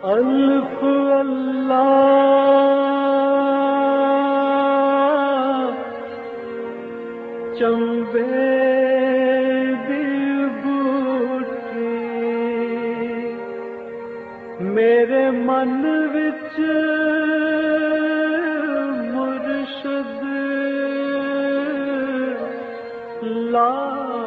الف اللہ چنبے دی بوٹی میرے من وچ مرشد لائی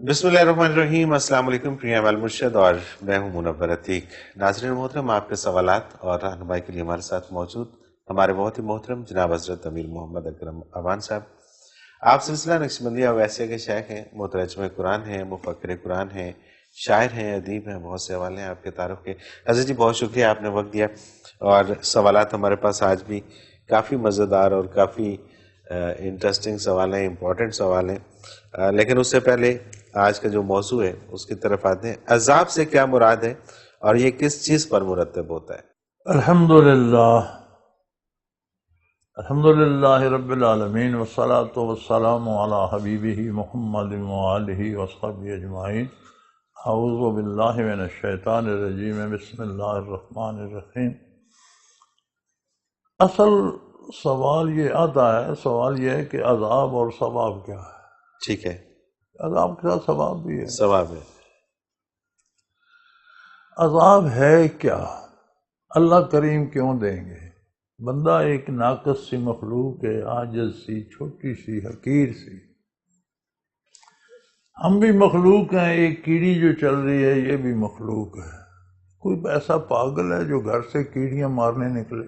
بسم اللہ الرحمن الرحیم۔ السلام علیکم، پریم المرشد اور میں ہوں منور عتیق۔ ناظرین محترم، آپ کے سوالات اور رہنمائی کے لیے ہمارے ساتھ موجود ہمارے بہت ہی محترم جناب حضرت امیر محمد اکرم اوان صاحب۔ آپ سلسلہ نقشبندیہ اویسیہ کے شیخ ہیں، مترجم قرآن ہیں، مفکر قرآن ہیں، شاعر ہیں، ادیب ہیں، بہت سے حوالے ہیں آپ کے تعارف کے۔ حضرت جی بہت شکریہ، آپ نے وقت دیا اور سوالات ہمارے پاس آج بھی کافی مزیدار اور کافی انٹرسٹنگ سوال ہیں، امپورٹنٹ سوال ہیں۔ لیکن اس سے پہلے آج کا جو موضوع ہے اس کی طرف آتے ہیں۔ عذاب سے کیا مراد ہے اور یہ کس چیز پر مرتب ہوتا ہے؟ الحمدللہ رب العالمین والصلاة والسلام علی حبیبہ محمد وآلہ وصحبہ اجمعین۔ اعوذ باللہ من الشیطان الرجیم، بسم اللہ الرحمن الرحیم۔ اصل سوال یہ آتا ہے، سوال یہ ہے کہ عذاب اور ثواب کیا ہے؟ ٹھیک ہے، عذاب کے ساتھ ثواب بھی ہے۔ ثواب ہے۔ عذاب ہے کیا؟ اللہ کریم کیوں دیں گے؟ بندہ ایک ناقص سی مخلوق ہے، عاجز سی، چھوٹی سی، حقیر سی۔ ہم بھی مخلوق ہیں، ایک کیڑی جو چل رہی ہے یہ بھی مخلوق ہے۔ کوئی ایسا پاگل ہے جو گھر سے کیڑیاں مارنے نکلے؟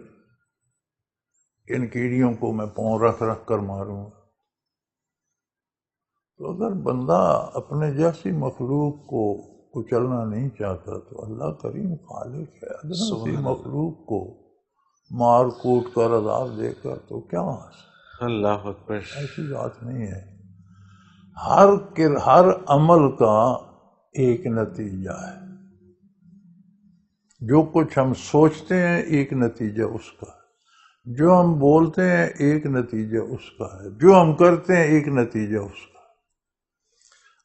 ان کیڑیوں کو میں پاؤں رکھ رکھ کر ماروں گا؟ تو اگر بندہ اپنے جیسی مخلوق کو کچلنا نہیں چاہتا تو اللہ کریم خالق ہے، ادنا سی مخلوق کو مار کوٹ کر عذاب دے کر تو کیا حاصل؟ اللہ اکبر۔ ایسی بات نہیں ہے۔ ہر عمل کا ایک نتیجہ ہے۔ جو کچھ ہم سوچتے ہیں ایک نتیجہ اس کا ہے، جو ہم بولتے ہیں ایک نتیجہ اس کا ہے، جو ہم کرتے ہیں ایک نتیجہ اس کا ہے۔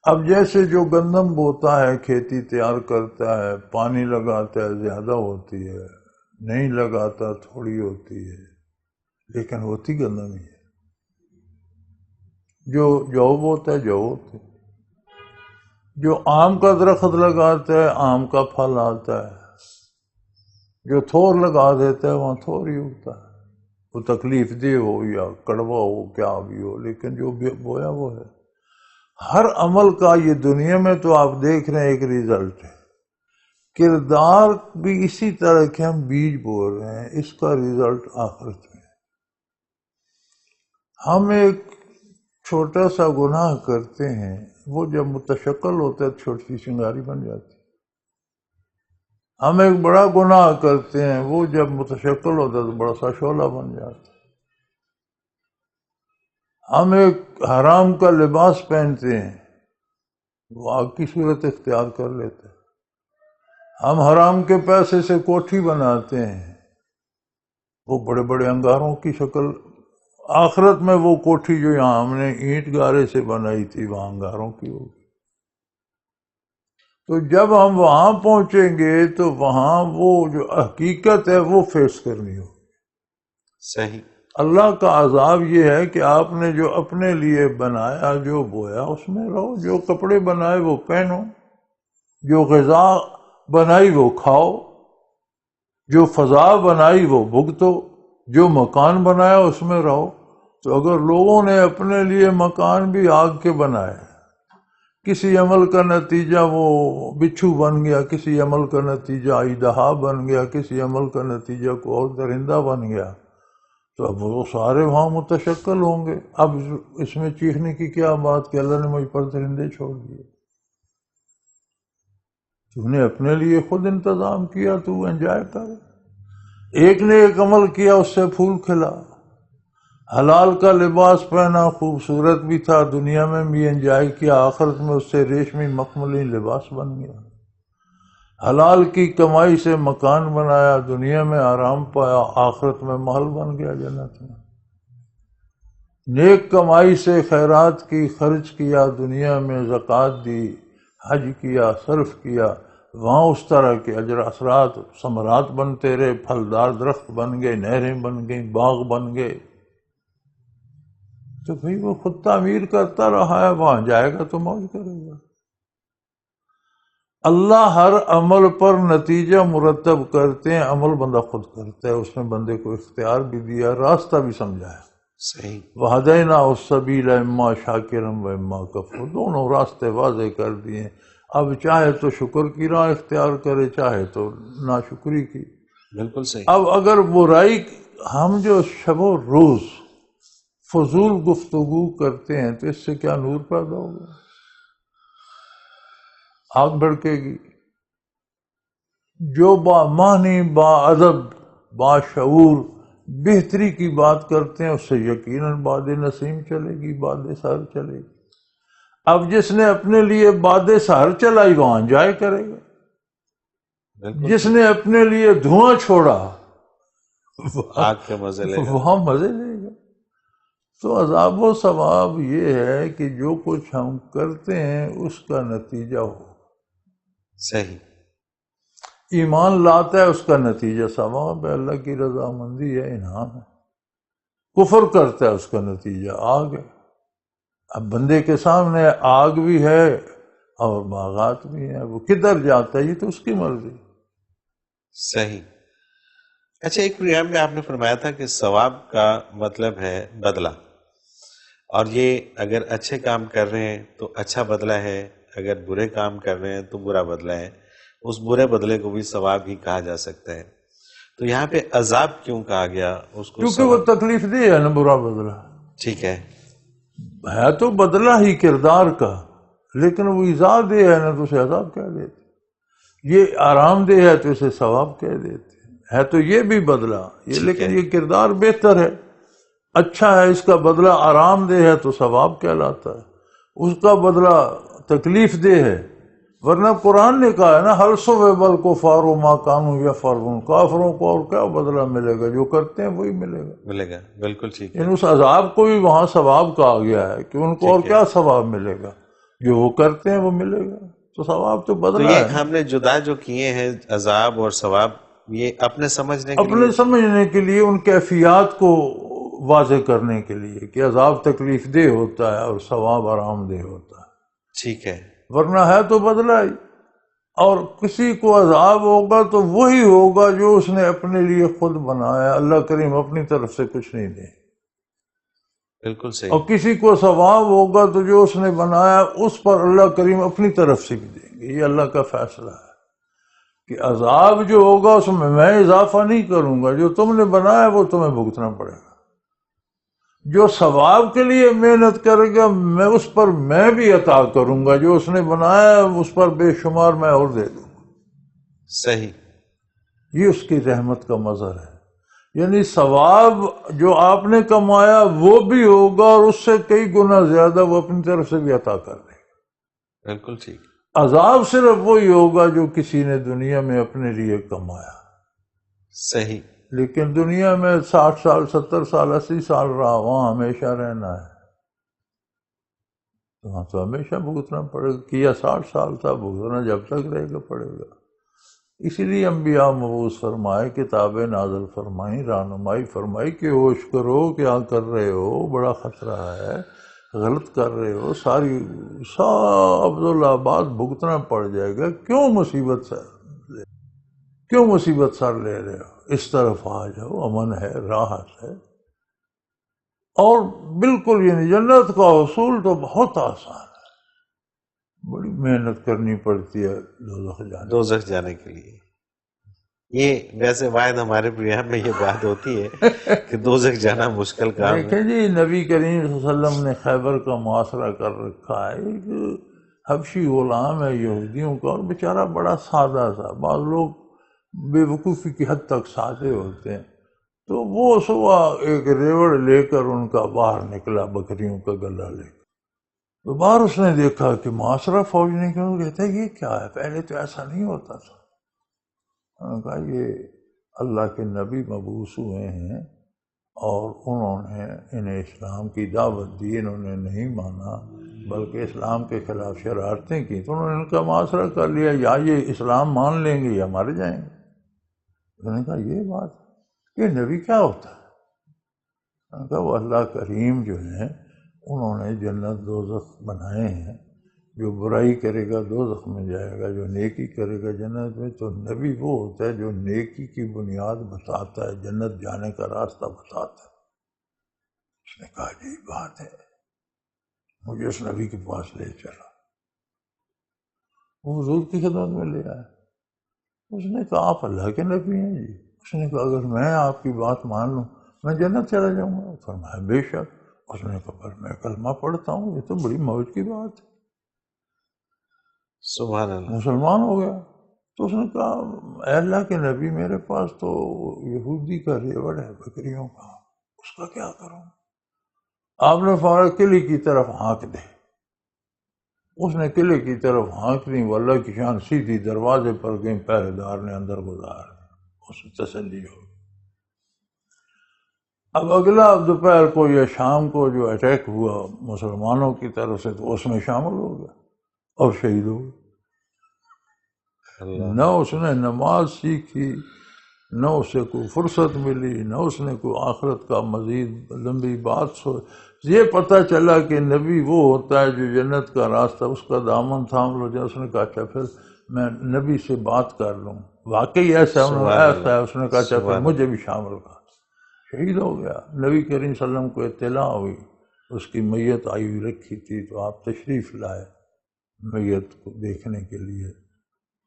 اب جیسے جو گندم بوتا ہے، کھیتی تیار کرتا ہے، پانی لگاتا ہے زیادہ ہوتی ہے، نہیں لگاتا تھوڑی ہوتی ہے، لیکن ہوتی گندم ہی ہے۔ جو جو بوتا ہے جو ہوتی ہے۔ جو آم کا درخت لگاتا ہے آم کا پھل آتا ہے، جو تھور لگا دیتا ہے وہاں تھور ہی ہوتا ہے، وہ تکلیف دہ ہو یا کڑوا ہو کیا بھی ہو، لیکن جو بویا وہ ہے۔ ہر عمل کا یہ دنیا میں تو آپ دیکھ رہے ہیں ایک ریزلٹ ہے۔ کردار بھی اسی طرح کے ہم بیج بول رہے ہیں، اس کا ریزلٹ آخرت میں۔ ہم ایک چھوٹا سا گناہ کرتے ہیں، وہ جب متشکل ہوتا ہے چھوٹی سی چنگاری بن جاتی ہے۔ ہم ایک بڑا گناہ کرتے ہیں، وہ جب متشکل ہوتا ہے تو بڑا سا شعلہ بن جاتا ہے۔ ہم ایک حرام کا لباس پہنتے ہیں، وہ آگ کی صورت اختیار کر لیتے ہیں۔ ہم حرام کے پیسے سے کوٹھی بناتے ہیں، وہ بڑے بڑے انگاروں کی شکل، آخرت میں وہ کوٹھی جو یہاں ہم نے اینٹ گارے سے بنائی تھی وہاں انگاروں کی ہوگی۔ تو جب ہم وہاں پہنچیں گے تو وہاں وہ جو حقیقت ہے وہ فیس کرنی ہوگی۔ صحیح۔ اللہ کا عذاب یہ ہے کہ آپ نے جو اپنے لیے بنایا، جو بویا اس میں رہو، جو کپڑے بنائے وہ پہنو، جو غذا بنائی وہ کھاؤ، جو فضا بنائی وہ بھگتو، جو مکان بنایا اس میں رہو۔ تو اگر لوگوں نے اپنے لیے مکان بھی آگ کے بنائے، کسی عمل کا نتیجہ وہ بچھو بن گیا، کسی عمل کا نتیجہ اژدہا بن گیا، کسی عمل کا نتیجہ کوئی اور درندہ بن گیا، تو اب وہ سارے وہاں متشکل ہوں گے۔ اب اس میں چیخنے کی کیا بات کہ اللہ نے مجھ پر درندے چھوڑ دیے؟ تو نے اپنے لیے خود انتظام کیا، تو انجوائے کر۔ ایک نے ایک عمل کیا، اس سے پھول کھلا، حلال کا لباس پہنا، خوبصورت بھی تھا، دنیا میں بھی انجوائے کیا، آخرت میں اس سے ریشمی مخملی لباس بن گیا۔ حلال کی کمائی سے مکان بنایا، دنیا میں آرام پایا، آخرت میں محل بن گیا جنت میں۔ نیک کمائی سے خیرات کی، خرچ کیا، دنیا میں زکوٰۃ دی، حج کیا، صرف کیا، وہاں اس طرح کے اجر اثرات ثمرات بنتے رہے، پھلدار درخت بن گئے، نہریں بن گئیں، باغ بن گئے، تو بھئی وہ خود تعمیر کرتا رہا ہے، وہاں جائے گا تو موج کرے گا۔ اللہ ہر عمل پر نتیجہ مرتب کرتے ہیں، عمل بندہ خود کرتا ہے، اس نے بندے کو اختیار بھی دیا، راستہ بھی سمجھایا۔ صحیح۔ وَهَدَيْنَاهُ السَّبِيلَ إِمَّا شَاكِرًا وَإِمَّا كَفُورًا، دونوں راستے واضح کر دیے۔ اب چاہے تو شکر کی راہ اختیار کرے، چاہے تو ناشکری کی۔ بالکل صحیح۔ اب اگر برائی، ہم جو شب و روز فضول گفتگو کرتے ہیں تو اس سے کیا نور پیدا ہوگا؟ آگ بھڑکے گی۔ جو با معنی، با ادب، با شعور بہتری کی بات کرتے ہیں، اس سے یقیناً باد نسیم چلے گی، باد سحر چلے گی۔ اب جس نے اپنے لیے باد سحر چلائی وہاں انجوائے کرے گا، بالکل جس نے اپنے لیے دھواں چھوڑا آگ کے مزے لے گا۔ وہاں مزے لے گا۔ تو عذاب و ثواب یہ ہے کہ جو کچھ ہم کرتے ہیں اس کا نتیجہ ہو۔ صحیح۔ ایمان لاتا ہے اس کا نتیجہ ثواب ہے، اللہ کی رضامندی ہے، انعام ہے۔ کفر کرتا ہے اس کا نتیجہ آگ ہے۔ اب بندے کے سامنے آگ بھی ہے اور باغات بھی ہیں، وہ کدھر جاتا ہے یہ تو اس کی مرضی۔ صحیح۔ اچھا، ایک پروگرام میں آپ نے فرمایا تھا کہ ثواب کا مطلب ہے بدلہ، اور یہ اگر اچھے کام کر رہے ہیں تو اچھا بدلہ ہے، اگر برے کام کر رہے ہیں تو برا بدلہ ہے، اس برے بدلے کو بھی ثواب ہی کہا جا سکتا ہے۔ تو یہاں پہ عذاب کیوں کہا گیا اس کو؟ کیونکہ وہ تکلیف دہ ہے نا، برا بدلہ ٹھیک ہے تو بدلہ ہی کردار کا، لیکن وہ ایذا دہ ہے نا تو اسے عذاب کہہ دیتے، یہ آرام دہ ہے تو اسے ثواب کہہ دیتے ہے، تو یہ بھی بدلہ یہ، لیکن یہ کردار بہتر ہے، اچھا ہے، اس کا بدلہ آرام دہ ہے تو ثواب کہلاتا ہے، اس کا بدلہ تکلیف دہ ہے۔ ورنہ قرآن نے کہا ہے نا، ہر صبح الکفار ما کانوا یفعلون، کافروں کو اور کیا بدلہ ملے گا، جو کرتے ہیں وہی ملے گا۔ بالکل ٹھیک ہے۔ ان اس عذاب کو بھی وہاں ثواب کہا گیا ہے کہ ان کو اور کیا ثواب ملے گا، جو وہ کرتے ہیں وہ ملے گا، تو ثواب تو بدلہ یہ ہے۔ ہم نے جدا جو کیے ہیں عذاب اور ثواب، یہ اپنے سمجھنے کے اپنے سمجھنے کے لیے، ان کیفیات کو واضح کرنے کے لیے کہ عذاب تکلیف دہ ہوتا ہے اور ثواب آرام دہ ہوتا ہے، ٹھیک ہے۔ ورنہ ہے تو بدلہ ہی۔ اور کسی کو عذاب ہوگا تو وہی ہوگا جو اس نے اپنے لیے خود بنایا، اللہ کریم اپنی طرف سے کچھ نہیں دے۔ بالکل صحیح۔ اور کسی کو ثواب ہوگا تو جو اس نے بنایا اس پر اللہ کریم اپنی طرف سے بھی دیں گے، یہ اللہ کا فیصلہ ہے کہ عذاب جو ہوگا اس میں اضافہ نہیں کروں گا، جو تم نے بنایا وہ تمہیں بھگتنا پڑے گا۔ جو ثواب کے لیے محنت کرے گا میں اس پر میں بھی عطا کروں گا، جو اس نے بنایا اس پر بے شمار میں اور دے دوں گا۔ صحیح۔ یہ اس کی رحمت کا مظہر ہے، یعنی ثواب جو آپ نے کمایا وہ بھی ہوگا اور اس سے کئی گنا زیادہ وہ اپنی طرف سے بھی عطا کر دے گا۔ بالکل ٹھیک۔ عذاب صرف وہی ہوگا جو کسی نے دنیا میں اپنے لیے کمایا، صحیح۔ لیکن دنیا میں 60 سال 70 سال 80 سال رہا، وہاں ہمیشہ رہنا ہے، وہاں تو ہمیشہ بھگتنا پڑے گا۔ کیا 60 سال تھا، بھگتنا جب تک رہے گا پڑے گا۔ اسی لیے انبیاء مبعوث فرمائے، کتابیں نازل فرمائیں، رہنمائی فرمائی کہ ہوش کرو، کیا کر رہے ہو، بڑا خطرہ ہے، غلط کر رہے ہو، ساری عبدالآباد بھگتنا پڑ جائے گا، کیوں مصیبت سر لے رہے ہو، اس طرف آ جاؤ، امن ہے، راحت ہے۔ اور بالکل یعنی جنت کا حصول تو بہت آسان ہے، بڑی محنت کرنی پڑتی ہے دوزخ جانے کے لیے۔ یہ ویسے واحد ہمارے پروگرام میں یہ بات ہوتی ہے کہ دوزخ جانا مشکل کام ہے۔ دیکھیں جی، نبی کریم صلی اللہ علیہ وسلم نے خیبر کا محاصرہ کر رکھا ہے، ایک حبشی غلام ہے یہودیوں کا، اور بیچارہ بڑا سادہ تھا، بعض لوگ بے وقوفی کی حد تک سادے ہوتے ہیں، تو وہ صبح ایک ریوڑ لے کر ان کا باہر نکلا، بکریوں کا گلا لے کر، تو باہر اس نے دیکھا کہ معاشرہ فوج نے کیوں، کہتا ہے یہ کیا ہے، پہلے تو ایسا نہیں ہوتا تھا، انہوں نے کہا یہ اللہ کے نبی مبعوث ہوئے ہیں اور انہوں نے انہیں اسلام کی دعوت دی، انہوں نے نہیں مانا بلکہ اسلام کے خلاف شرارتیں کی، تو انہوں نے ان کا معاشرہ کر لیا، یا یہ اسلام مان لیں گے یا مر جائیں گے۔ انہوں نے کہا یہ بات ہے، یہ نبی کیا ہوتا ہے؟ انہوں نے کہا وہ اللہ کریم جو ہیں انہوں نے جنت دوزخ بنائے ہیں، جو برائی کرے گا دوزخ میں جائے گا، جو نیکی کرے گا جنت میں۔ تو نبی وہ ہوتا ہے جو نیکی کی بنیاد بتاتا ہے، جنت جانے کا راستہ بتاتا ہے۔ اس نے کہا یہی بات ہے، مجھے اس نبی کے پاس لے چلا، وہ حضور کی خدمت میں لے آیا۔ اس نے کہا آپ اللہ کے نبی ہیں جی؟ اس نے کہا اگر میں آپ کی بات مان لوں میں جنت چلا جاؤں گا؟ فرمایا بے شک۔ اس نے کہا پر میں کلمہ پڑھتا ہوں، یہ تو بڑی موج کی بات ہے، سبحان اللہ۔ مسلمان ہو گیا۔ تو اس نے کہا اے اللہ کے نبی میرے پاس تو یہودی کا ریوڑ ہے بکریوں کا، اس کا کیا کروں؟ آپ نے فرمایا قلعے کی طرف ہانک دے۔ اس نے قلعے کی طرف ہانک دی، واللہ کی شان سیدھی دروازے پر گئی، پہرے دار نے اندر گزار دیا، اسے تسلی ہو گئی۔ اب اگلا دوپہر کو یا شام کو جو اٹیک ہوا مسلمانوں کی طرف سے تو اس میں شامل ہو گیا اور شہید ہو گیا۔ نہ اس نے نماز سیکھی، نہ اسے کوئی فرصت ملی، نہ اس نے کوئی آخرت کا مزید لمبی بات یہ پتہ چلا کہ نبی وہ ہوتا ہے جو جنت کا راستہ اس کا دامن تھام لو جائے۔ اس نے کہا اچھا پھر میں نبی سے بات کر لوں، واقعی ایسا ہے؟ اس نے کہا اچھا پھر مجھے بھی شامل کر۔ شہید ہو گیا۔ نبی کریم صلی اللہ علیہ وسلم کو اطلاع ہوئی، اس کی میت آئی ہوئی رکھی تھی، تو آپ تشریف لائے میت کو دیکھنے کے لیے۔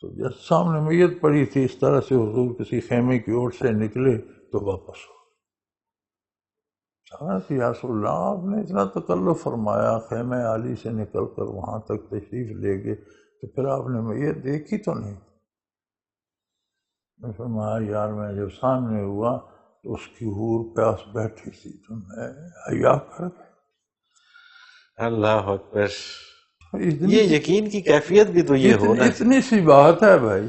تو جب سامنے میت پڑی تھی، اس طرح سے حضور کسی خیمے کی اوٹ سے نکلے تو واپس ہو۔ کہ یا رسول اللہ آپ نے اتنا تکلف فرمایا، خیمہ عالی سے نکل کر وہاں تک تشریف لے گئے، تو پھر آپ نے میت دیکھی تو نہیں؟ میں فرمایا یار میں جب سامنے ہوا تو اس کی حور پیاس بیٹھی تھی تو میں حیا کر گیا۔ اللہ اکبر۔ یہ یقین کی کیفیت بھی تو یہ ہونا، اتنی سی بات ہے بھائی،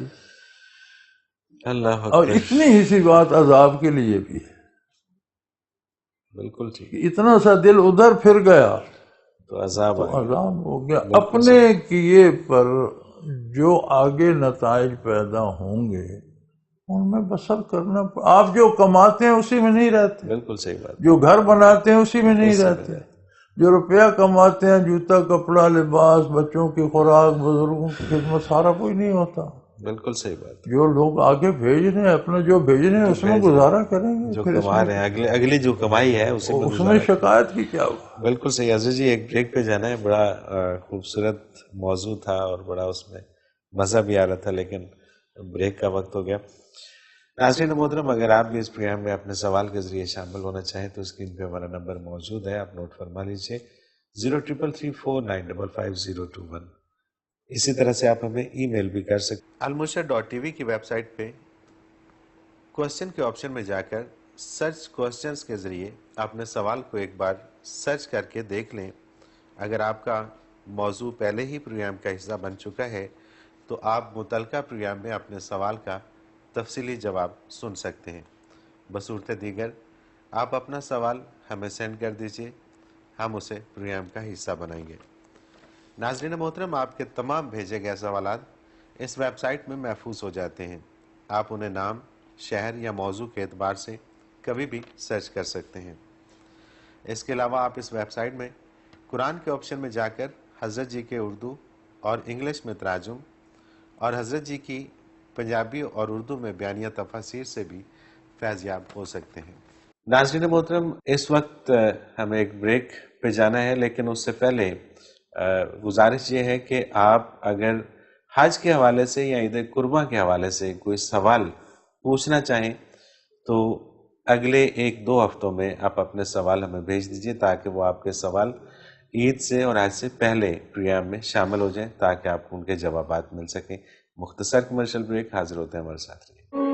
اللہ اکبر، اور اتنی ہی سی بات عذاب کے لیے بھی ہے۔ بالکل ٹھیک، اتنا سا دل ادھر پھر گیا تو عذاب ہو گیا۔ اپنے کیے پر جو آگے نتائج پیدا ہوں گے ان میں بسر کرنا، آپ جو کماتے ہیں اسی میں نہیں رہتے، بالکل صحیح بات، جو گھر بناتے ہیں اسی میں نہیں رہتے، جو روپیہ کماتے ہیں جوتا کپڑا لباس بچوں کی خوراک بزرگوں کی خدمت سارا کوئی نہیں ہوتا۔ بالکل صحیح بات، جو لوگ آگے بھیج رہے ہیں اپنا جو بھیج رہے ہیں اس میں گزارا کریں گے، جو کما رہے ہیں اگلی جو کمائی ہے اس میں شکایت کی کیا ہوا؟ بالکل صحیح۔ عزیز جی ایک بریک پہ جانا ہے، بڑا خوبصورت موضوع تھا اور بڑا اس میں مزہ بھی آ رہا تھا، لیکن بریک کا وقت ہو گیا۔ ناظرین محترم، اگر آپ بھی اس پروگرام میں اپنے سوال کے ذریعے شامل ہونا چاہیں تو اسکرین پہ ہمارا نمبر موجود ہے، آپ نوٹ فرما لیجیے 0333455021۔ اسی طرح سے آپ ہمیں ای میل بھی کر سکتے ہیں۔ المرشد.tv کی ویب سائٹ پہ کوشچن کے آپشن میں جا کر سرچ کوشچنز کے ذریعے اپنے سوال کو ایک بار سرچ کر کے دیکھ لیں۔ اگر آپ کا موضوع پہلے ہی پروگرام کا حصہ بن چکا ہے تو آپ متعلقہ پروگرام میں اپنے سوال کا تفصیلی جواب سن سکتے ہیں۔ بصورت دیگر آپ اپنا سوال ہمیں سینڈ کر دیجئے، ہم اسے پروگرام کا حصہ بنائیں گے۔ ناظرین محترم، آپ کے تمام بھیجے گئے سوالات اس ویب سائٹ میں محفوظ ہو جاتے ہیں، آپ انہیں نام، شہر یا موضوع کے اعتبار سے کبھی بھی سرچ کر سکتے ہیں۔ اس کے علاوہ آپ اس ویب سائٹ میں قرآن کے آپشن میں جا کر حضرت جی کے اردو اور انگلش میں تراجم اور حضرت جی کی پنجابی اور اردو میں بیانیہ تفاسیر سے بھی فیض یاب ہو سکتے ہیں۔ ناظرین محترم، اس وقت ہمیں ایک بریک پہ جانا ہے، لیکن اس سے پہلے گزارش یہ ہے کہ آپ اگر حج کے حوالے سے یا عید قربہ کے حوالے سے کوئی سوال پوچھنا چاہیں تو اگلے 1-2 ہفتوں میں آپ اپنے سوال ہمیں بھیج دیجئے تاکہ وہ آپ کے سوال عید سے اور حج سے پہلے پروگرام میں شامل ہو جائیں، تاکہ آپ کو ان کے جوابات مل سکیں۔ مختصر کمرشل بریک، حاضر ہوتے ہیں ہمارے ساتھ رہیے۔